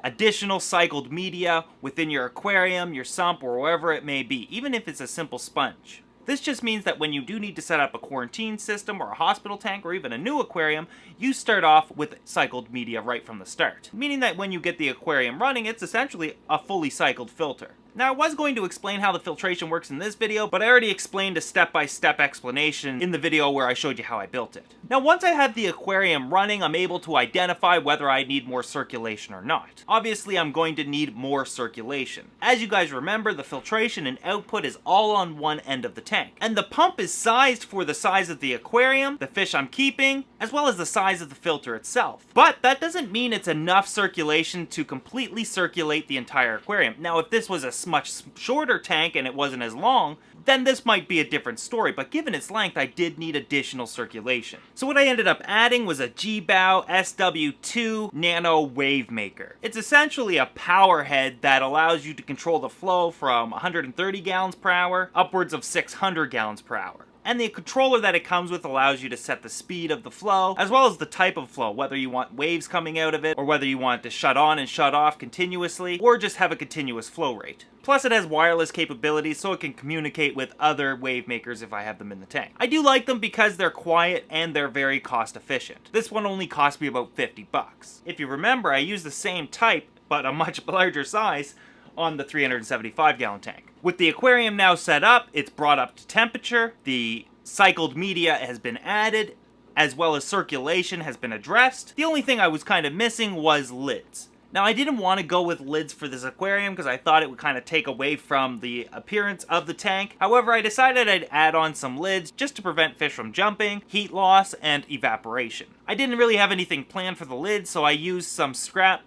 additional cycled media within your aquarium, your sump, or wherever it may be, even if it's a simple sponge. This just means that when you do need to set up a quarantine system or a hospital tank or even a new aquarium, you start off with cycled media right from the start. Meaning that when you get the aquarium running, it's essentially a fully cycled filter. Now I was going to explain how the filtration works in this video, but I already explained a step-by-step explanation in the video where I showed you how I built it. Now once I have the aquarium running, I'm able to identify whether I need more circulation or not. Obviously I'm going to need more circulation. As you guys remember, the filtration and output is all on one end of the tank. And the pump is sized for the size of the aquarium, the fish I'm keeping, as well as the size of the filter itself. But that doesn't mean it's enough circulation to completely circulate the entire aquarium. Now if this was a much shorter tank and it wasn't as long, then this might be a different story, but given its length, I did need additional circulation. So what I ended up adding was a G-Bow SW2 Nano Wave Maker. It's essentially a power head that allows you to control the flow from 130 gallons per hour upwards of 600 gallons per hour. And the controller that it comes with allows you to set the speed of the flow, as well as the type of flow, whether you want waves coming out of it, or whether you want it to shut on and shut off continuously, or just have a continuous flow rate. Plus it has wireless capabilities so it can communicate with other wave makers if I have them in the tank. I do like them because they're quiet and they're very cost efficient. This one only cost me about 50 bucks. If you remember, I used the same type, but a much larger size, on the 375 gallon tank. With the aquarium now set up, it's brought up to temperature, the cycled media has been added, as well as circulation has been addressed. The only thing I was kind of missing was lids. Now I didn't want to go with lids for this aquarium because I thought it would kind of take away from the appearance of the tank. However, I decided I'd add on some lids just to prevent fish from jumping, heat loss, and evaporation. I didn't really have anything planned for the lids, so I used some scrap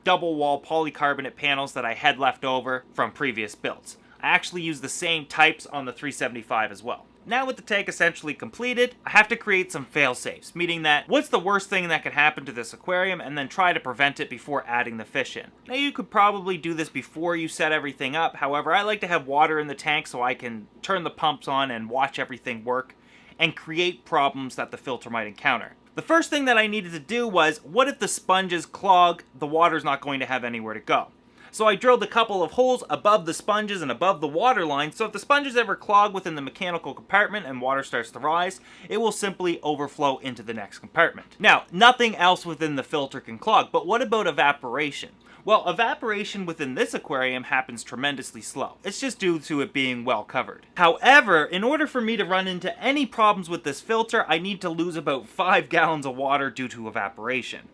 double wall polycarbonate panels that I had left over from previous builds. I actually used the same types on the 375 as well. Now with the tank essentially completed, I have to create some fail-safes, meaning that what's the worst thing that could happen to this aquarium and then try to prevent it before adding the fish in. Now you could probably do this before you set everything up, however I like to have water in the tank so I can turn the pumps on and watch everything work and create problems that the filter might encounter. The first thing that I needed to do was, what if the sponges clog, the water's not going to have anywhere to go? So I drilled a couple of holes above the sponges and above the water line, so if the sponges ever clog within the mechanical compartment and water starts to rise, it will simply overflow into the next compartment. Now, nothing else within the filter can clog, but what about evaporation? Well, evaporation within this aquarium happens tremendously slow. It's just due to it being well covered. However, in order for me to run into any problems with this filter, I need to lose about 5 gallons of water due to evaporation,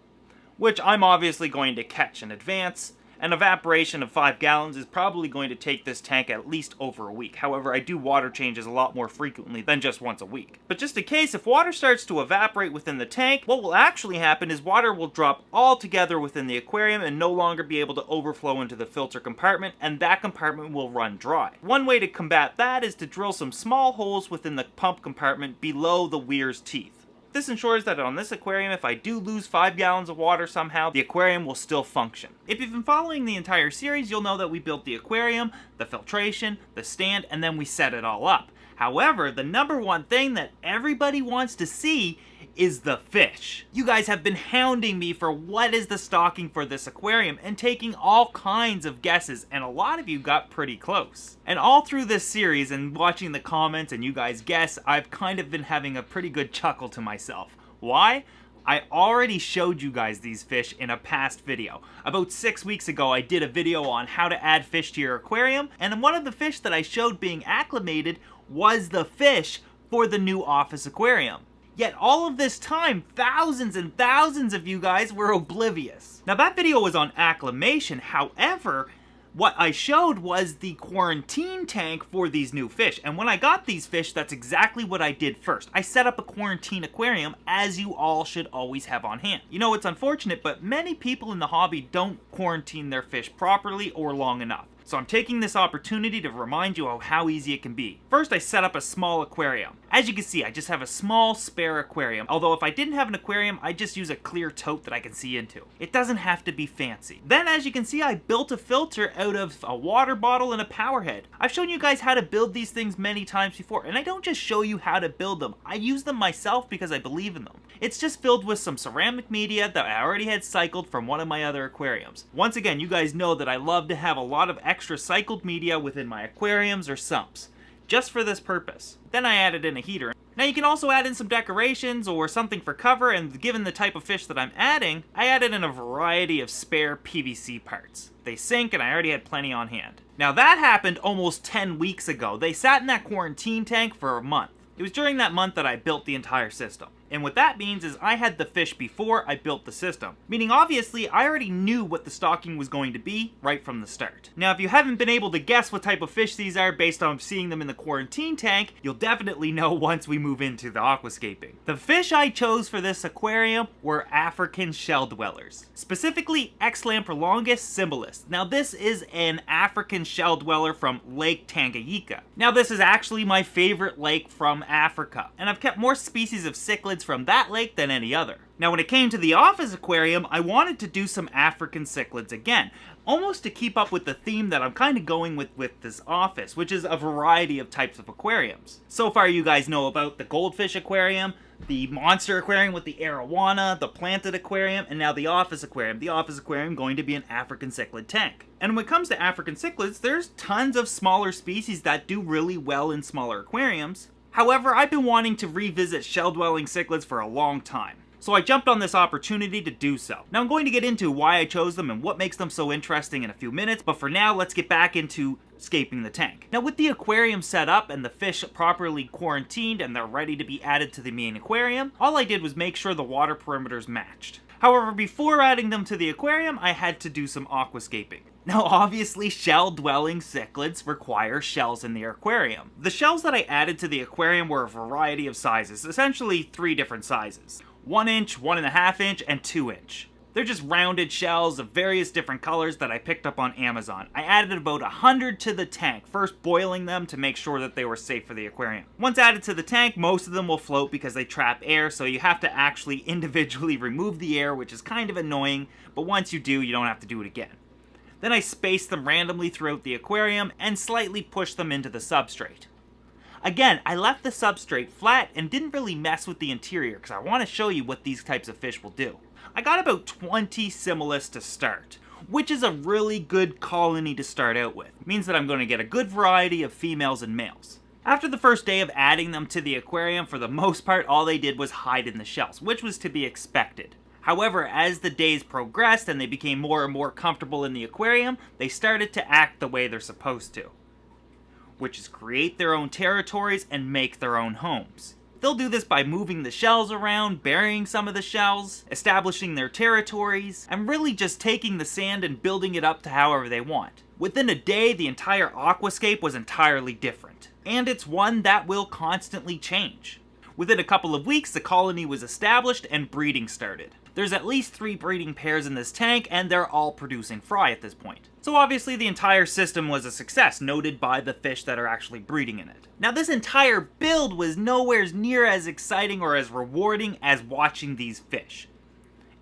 which I'm obviously going to catch in advance. An evaporation of 5 gallons is probably going to take this tank at least over a week. However, I do water changes a lot more frequently than just once a week. But just in case, if water starts to evaporate within the tank, what will actually happen is water will drop all together within the aquarium and no longer be able to overflow into the filter compartment, and that compartment will run dry. One way to combat that is to drill some small holes within the pump compartment below the weir's teeth. This ensures that on this aquarium, if I do lose 5 gallons of water somehow, the aquarium will still function. If you've been following the entire series, you'll know that we built the aquarium, the filtration, the stand, and then we set it all up. However, the number one thing that everybody wants to see is the fish. You guys have been hounding me for what is the stocking for this aquarium and taking all kinds of guesses, and a lot of you got pretty close. And all through this series and watching the comments and you guys guess, I've kind of been having a pretty good chuckle to myself. Why? I already showed you guys these fish in a past video. About 6 weeks ago, I did a video on how to add fish to your aquarium, and one of the fish that I showed being acclimated was the fish for the new office aquarium. Yet all of this time, thousands and thousands of you guys were oblivious. Now that video was on acclimation, however, what I showed was the quarantine tank for these new fish. And when I got these fish, that's exactly what I did first. I set up a quarantine aquarium, as you all should always have on hand. You know, it's unfortunate, but many people in the hobby don't quarantine their fish properly or long enough. So I'm taking this opportunity to remind you of how easy it can be. First, I set up a small aquarium. As you can see, I just have a small spare aquarium. Although if I didn't have an aquarium, I just use a clear tote that I can see into. It doesn't have to be fancy. Then, as you can see, I built a filter out of a water bottle and a power head. I've shown you guys how to build these things many times before, and I don't just show you how to build them. I use them myself because I believe in them. It's just filled with some ceramic media that I already had cycled from one of my other aquariums. Once again, you guys know that I love to have a lot of extra cycled media within my aquariums or sumps, just for this purpose. Then I added in a heater. Now you can also add in some decorations or something for cover, and given the type of fish that I'm adding, I added in a variety of spare PVC parts. They sink and I already had plenty on hand. Now that happened almost 10 weeks ago. They sat in that quarantine tank for a month. It was during that month that I built the entire system. And what that means is I had the fish before I built the system. Meaning obviously I already knew what the stocking was going to be right from the start. Now if you haven't been able to guess what type of fish these are based on seeing them in the quarantine tank, you'll definitely know once we move into the aquascaping. The fish I chose for this aquarium were African shell dwellers. Specifically Xlamprolongus symbolis. Now this is an African shell dweller from Lake Tanganyika. Now this is actually my favorite lake from Africa, and I've kept more species of cichlids from that lake than any other. Now when it came to the office aquarium, I wanted to do some African cichlids again, almost to keep up with the theme that I'm kind of going with this office, which is a variety of types of aquariums. So far you guys know about the goldfish aquarium, the monster aquarium with the arowana, the planted aquarium, and now the office aquarium. The office aquarium going to be an African cichlid tank. And when it comes to African cichlids, there's tons of smaller species that do really well in smaller aquariums. However, I've been wanting to revisit shell-dwelling cichlids for a long time, so I jumped on this opportunity to do so. Now I'm going to get into why I chose them and what makes them so interesting in a few minutes, but for now, let's get back into scaping the tank. Now with the aquarium set up and the fish properly quarantined and they're ready to be added to the main aquarium, all I did was make sure the water perimeters matched. However, before adding them to the aquarium, I had to do some aquascaping. Now obviously shell-dwelling cichlids require shells in the aquarium. The shells that I added to the aquarium were a variety of sizes, essentially 3 different sizes. 1 inch, 1.5 inch, and 2 inch. They're just rounded shells of various different colors that I picked up on Amazon. I added about 100 to the tank, first boiling them to make sure that they were safe for the aquarium. Once added to the tank, most of them will float because they trap air, so you have to actually individually remove the air, which is kind of annoying, but once you do, you don't have to do it again. Then I spaced them randomly throughout the aquarium and slightly pushed them into the substrate. Again, I left the substrate flat and didn't really mess with the interior because I want to show you what these types of fish will do. I got about 20 similis to start, which is a really good colony to start out with. It means that I'm going to get a good variety of females and males. After the first day of adding them to the aquarium, for the most part, all they did was hide in the shells, which was to be expected. However, as the days progressed and they became more and more comfortable in the aquarium, they started to act the way they're supposed to, which is create their own territories and make their own homes. They'll do this by moving the shells around, burying some of the shells, establishing their territories, and really just taking the sand and building it up to however they want. Within a day, the entire aquascape was entirely different, and it's one that will constantly change. Within a couple of weeks, the colony was established and breeding started. There's at least 3 breeding pairs in this tank, and they're all producing fry at this point. So obviously the entire system was a success, noted by the fish that are actually breeding in it. Now this entire build was nowhere near as exciting or as rewarding as watching these fish.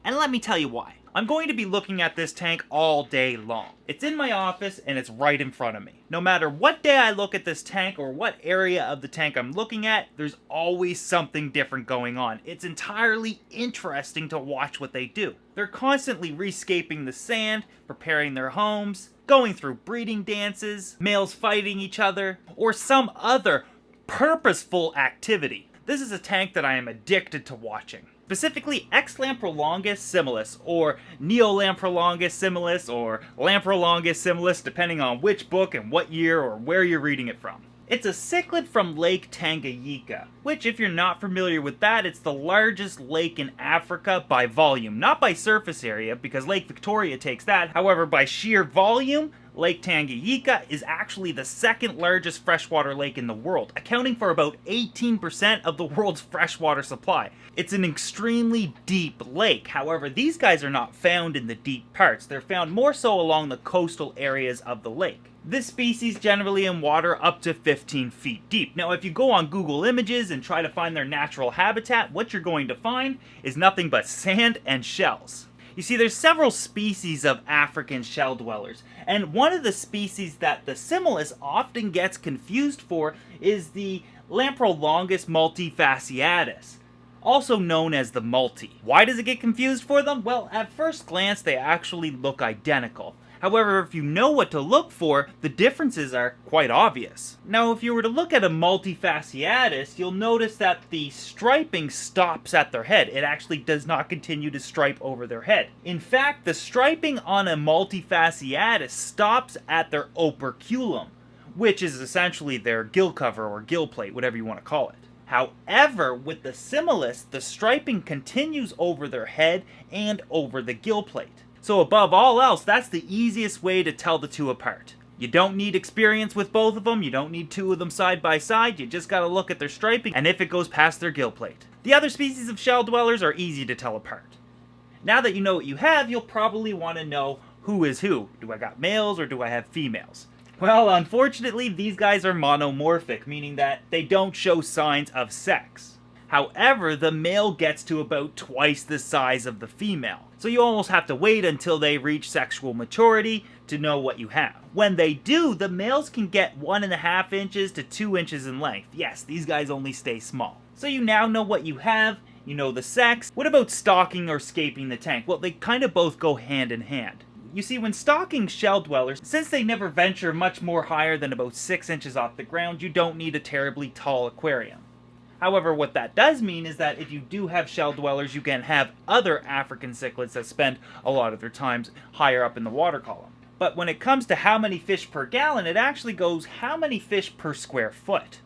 And let me tell you why. I'm going to be looking at this tank all day long. It's in my office and it's right in front of me. No matter what day I look at this tank or what area of the tank I'm looking at, there's always something different going on. It's entirely interesting to watch what they do. They're constantly rescaping the sand, preparing their homes, going through breeding dances, males fighting each other, or some other purposeful activity. This is a tank that I am addicted to watching. Specifically X-Lamprolongus similis, or Neolamprolongus similis, or Lamprolongus similis, depending on which book and what year or where you're reading it from. It's a cichlid from Lake Tanganyika, which, if you're not familiar with that, it's the largest lake in Africa by volume. Not by surface area, because Lake Victoria takes that. However, by sheer volume, Lake Tanganyika is actually the second largest freshwater lake in the world, accounting for about 18% of the world's freshwater supply. It's an extremely deep lake. However, these guys are not found in the deep parts. They're found more so along the coastal areas of the lake. This species generally in water up to 15 feet deep. Now, if you go on Google Images and try to find their natural habitat, what you're going to find is nothing but sand and shells. You see, there's several species of African shell dwellers, and one of the species that the similis often gets confused for is the Lamprolongus multifasciatus, also known as the multi. Why does it get confused for them? Well, at first glance, they actually look identical. However, if you know what to look for, the differences are quite obvious. Now, if you were to look at a multifasciatus, you'll notice that the striping stops at their head. It actually does not continue to stripe over their head. In fact, the striping on a multifasciatus stops at their operculum, which is essentially their gill cover or gill plate, whatever you want to call it. However, with the similis, the striping continues over their head and over the gill plate. So above all else, that's the easiest way to tell the two apart. You don't need experience with both of them, you don't need two of them side by side, you just gotta look at their striping and if it goes past their gill plate. The other species of shell dwellers are easy to tell apart. Now that you know what you have, you'll probably want to know who is who. Do I got males or do I have females? Well, unfortunately, these guys are monomorphic, meaning that they don't show signs of sex. However, the male gets to about twice the size of the female. So you almost have to wait until they reach sexual maturity to know what you have. When they do, the males can get 1.5 inches to 2 inches in length. Yes, these guys only stay small. So you now know what you have, you know the sex. What about stocking or scaping the tank? Well, they kind of both go hand in hand. You see, when stocking shell dwellers, since they never venture much more higher than about 6 inches off the ground, you don't need a terribly tall aquarium. However, what that does mean is that if you do have shell dwellers, you can have other African cichlids that spend a lot of their times higher up in the water column. But when it comes to how many fish per gallon, it actually goes how many fish per square foot.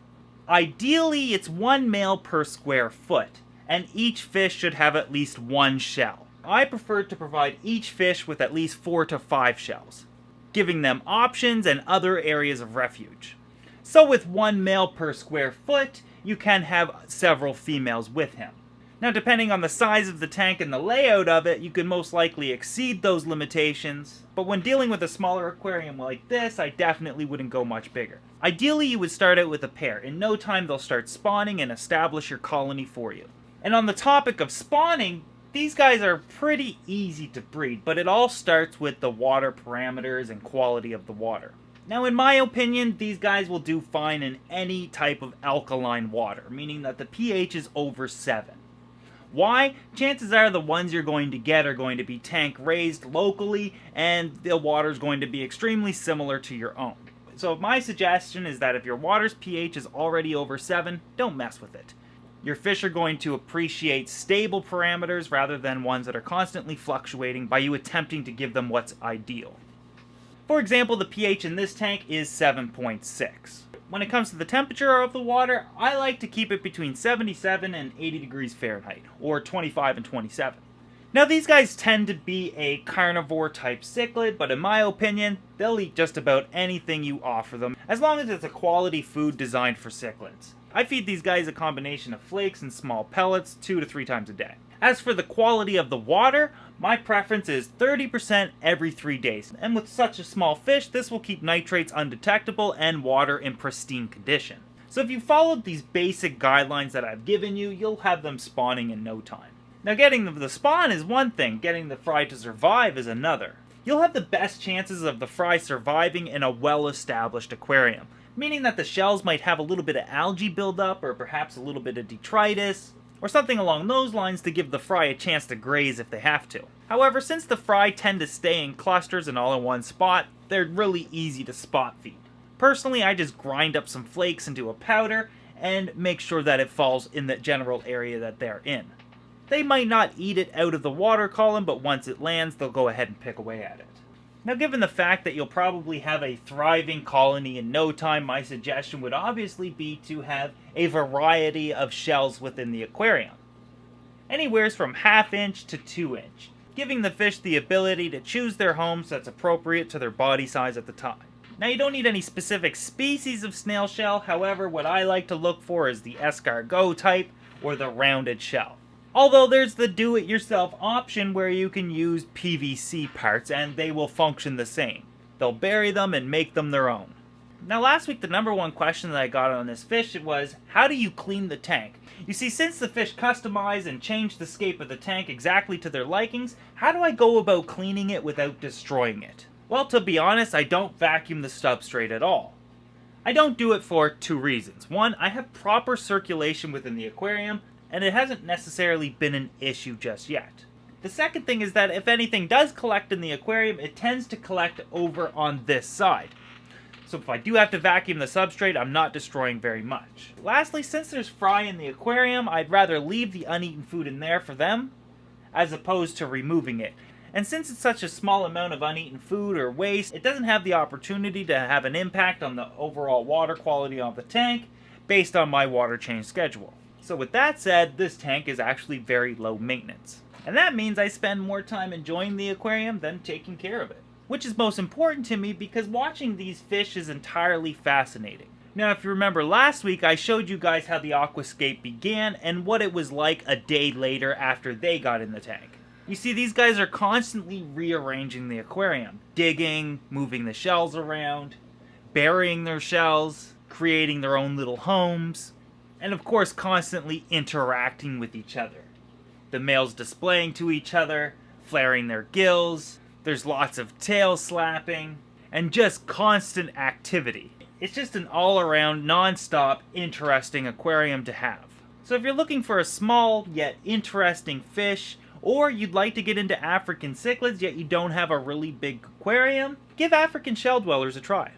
Ideally, it's 1 male per square foot, and each fish should have at least 1 shell. I prefer to provide each fish with at least 4 to 5 shells, giving them options and other areas of refuge. So with 1 male per square foot, you can have several females with him. Now, depending on the size of the tank and the layout of it, you can most likely exceed those limitations, but when dealing with a smaller aquarium like this, I definitely wouldn't go much bigger. Ideally, you would start out with a pair. In no time, they'll start spawning and establish your colony for you. And on the topic of spawning, these guys are pretty easy to breed, but it all starts with the water parameters and quality of the water. Now, in my opinion, these guys will do fine in any type of alkaline water, meaning that the pH is over 7. Why? Chances are the ones you're going to get are going to be tank raised locally, and the water is going to be extremely similar to your own. So my suggestion is that if your water's pH is already over 7, don't mess with it. Your fish are going to appreciate stable parameters rather than ones that are constantly fluctuating by you attempting to give them what's ideal. For example, the pH in this tank is 7.6. When it comes to the temperature of the water, I like to keep it between 77 and 80 degrees Fahrenheit, or 25 and 27. Now, these guys tend to be a carnivore type cichlid, but in my opinion, they'll eat just about anything you offer them, as long as it's a quality food designed for cichlids. I feed these guys a combination of flakes and small pellets 2 to 3 times a day. As for the quality of the water, my preference is 30% every 3 days. And with such a small fish, this will keep nitrates undetectable and water in pristine condition. So if you followed these basic guidelines that I've given you, you'll have them spawning in no time. Now getting the spawn is one thing, getting the fry to survive is another. You'll have the best chances of the fry surviving in a well-established aquarium, meaning that the shells might have a little bit of algae buildup or perhaps a little bit of detritus, or something along those lines to give the fry a chance to graze if they have to. However, since the fry tend to stay in clusters and all in one spot, they're really easy to spot feed. Personally, I just grind up some flakes into a powder and make sure that it falls in the general area that they're in. They might not eat it out of the water column, but once it lands, they'll go ahead and pick away at it. Now, given the fact that you'll probably have a thriving colony in no time, my suggestion would obviously be to have a variety of shells within the aquarium. Anywhere from 1/2 inch to 2 inch, giving the fish the ability to choose their homes that's appropriate to their body size at the time. Now, you don't need any specific species of snail shell, however, what I like to look for is the escargot type or the rounded shell. Although there's the do-it-yourself option where you can use PVC parts and they will function the same. They'll bury them and make them their own. Now last week the number one question that I got on this fish was, how do you clean the tank? You see, since the fish customize and change the scape of the tank exactly to their likings, how do I go about cleaning it without destroying it? Well, to be honest, I don't vacuum the substrate at all. I don't do it for 2 reasons. One, I have proper circulation within the aquarium, and it hasn't necessarily been an issue just yet. The second thing is that if anything does collect in the aquarium, it tends to collect over on this side. So if I do have to vacuum the substrate, I'm not destroying very much. Lastly, since there's fry in the aquarium, I'd rather leave the uneaten food in there for them, as opposed to removing it. And since it's such a small amount of uneaten food or waste, it doesn't have the opportunity to have an impact on the overall water quality of the tank, based on my water change schedule. So with that said, this tank is actually very low maintenance. And that means I spend more time enjoying the aquarium than taking care of it. Which is most important to me because watching these fish is entirely fascinating. Now if you remember last week, I showed you guys how the aquascape began and what it was like a day later after they got in the tank. You see, these guys are constantly rearranging the aquarium. Digging, moving the shells around, burying their shells, creating their own little homes, and of course constantly interacting with each other. The males displaying to each other, flaring their gills, there's lots of tail slapping, and just constant activity. It's just an all-around, non-stop, interesting aquarium to have. So if you're looking for a small yet interesting fish, or you'd like to get into African cichlids yet you don't have a really big aquarium, give African shell dwellers a try.